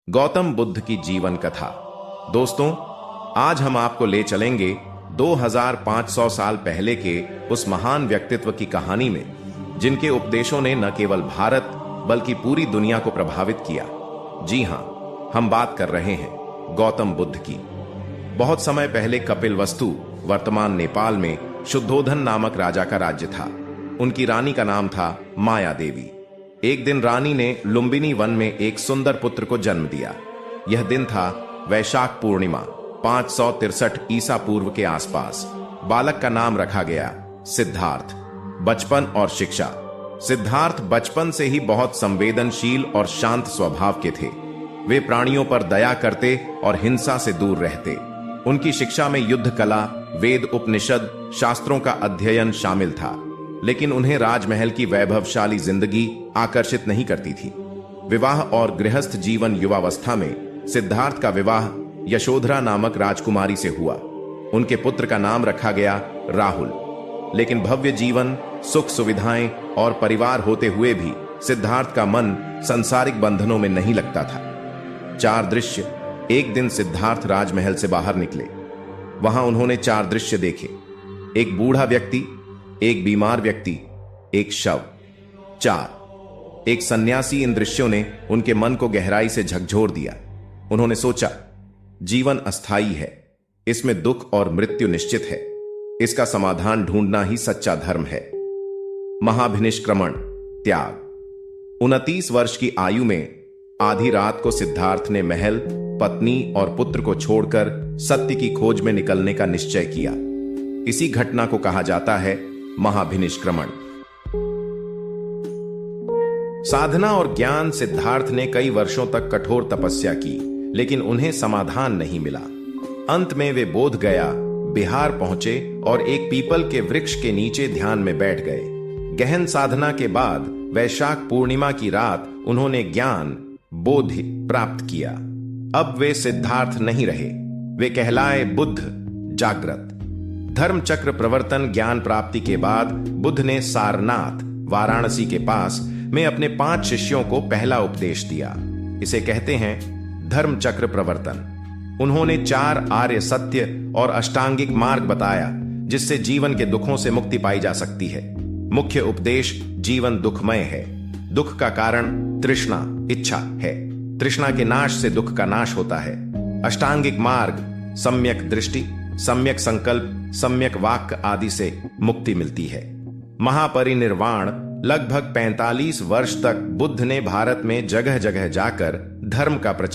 गौतम बुद्ध की जीवन कथा। दोस्तों, आज हम आपको ले चलेंगे 2500 साल पहले के उस महान व्यक्तित्व की कहानी में जिनके उपदेशों ने न केवल भारत बल्कि पूरी दुनिया को प्रभावित किया। जी हां, हम बात कर रहे हैं गौतम बुद्ध की। बहुत समय पहले कपिलवस्तु वर्तमान नेपाल में शुद्धोधन नामक राजा का राज्य था। उनकी रानी का नाम था माया देवी। एक दिन रानी ने लुंबिनी वन में एक सुंदर पुत्र को जन्म दिया। यह दिन था वैशाख पूर्णिमा 563 ईसा पूर्व के आसपास। बालक का नाम रखा गया सिद्धार्थ। बचपन और शिक्षा। सिद्धार्थ बचपन से ही बहुत संवेदनशील और शांत स्वभाव के थे। वे प्राणियों पर दया करते और हिंसा से दूर रहते। उनकी शिक्षा में युद्ध कला, वेद, उपनिषद, शास्त्रों का अध्ययन शामिल था, लेकिन उन्हें राजमहल की वैभवशाली जिंदगी आकर्षित नहीं करती थी। विवाह और गृहस्थ जीवन। युवावस्था में सिद्धार्थ का विवाह यशोधरा नामक राजकुमारी से हुआ। उनके पुत्र का नाम रखा गया राहुल। लेकिन भव्य जीवन, सुख सुविधाएं और परिवार होते हुए भी सिद्धार्थ का मन सांसारिक बंधनों में नहीं लगता था। 4 दृश्य। एक दिन सिद्धार्थ राजमहल से बाहर निकले। वहां उन्होंने 4 दृश्य देखे। एक बूढ़ा व्यक्ति, एक बीमार व्यक्ति, एक शव। 4 एक सन्यासी। इन दृश्यों ने उनके मन को गहराई से झकझोर दिया। उन्होंने सोचा, जीवन अस्थाई है, इसमें दुख और मृत्यु निश्चित है। इसका समाधान ढूंढना ही सच्चा धर्म है। महाभिनिष्क्रमण, त्याग। 29 वर्ष की आयु में आधी रात को सिद्धार्थ ने महल, पत्नी और पुत्र को छोड़कर सत्य की खोज में निकलने का निश्चय किया। इसी घटना को कहा जाता है महाभिनिष्क्रमण। साधना और ज्ञान। सिद्धार्थ ने कई वर्षों तक कठोर तपस्या की, लेकिन उन्हें समाधान नहीं मिला। अंत में वे बोध गया बिहार पहुंचे और एक पीपल के वृक्ष के नीचे ध्यान में बैठ गए। गहन साधना के बाद वैशाख पूर्णिमा की रात उन्होंने ज्ञान, बोधि प्राप्त किया। अब वे सिद्धार्थ नहीं रहे, वे कहलाए बुद्ध, जागृत। धर्म चक्र प्रवर्तन। ज्ञान प्राप्ति के बाद बुद्ध ने सारनाथ, वाराणसी के पास में अपने 5 शिष्यों को पहला उपदेश दिया। इसे कहते हैं धर्म चक्र प्रवर्तन। उन्होंने 4 आर्य सत्य और अष्टांगिक मार्ग बताया, जिससे जीवन के दुखों से मुक्ति पाई जा सकती है। मुख्य उपदेश, जीवन दुखमय है। दुख का कारण तृष्णा, इच्छा है। तृष्णा के नाश से दुख का नाश होता है। अष्टांगिक मार्ग, सम्यक दृष्टि, सम्यक संकल्प, सम्यक वाक्य आदि से मुक्ति मिलती है। महापरिनिर्वाण। लगभग 45 वर्ष तक बुद्ध ने भारत में जगह जगह जाकर धर्म का प्रचार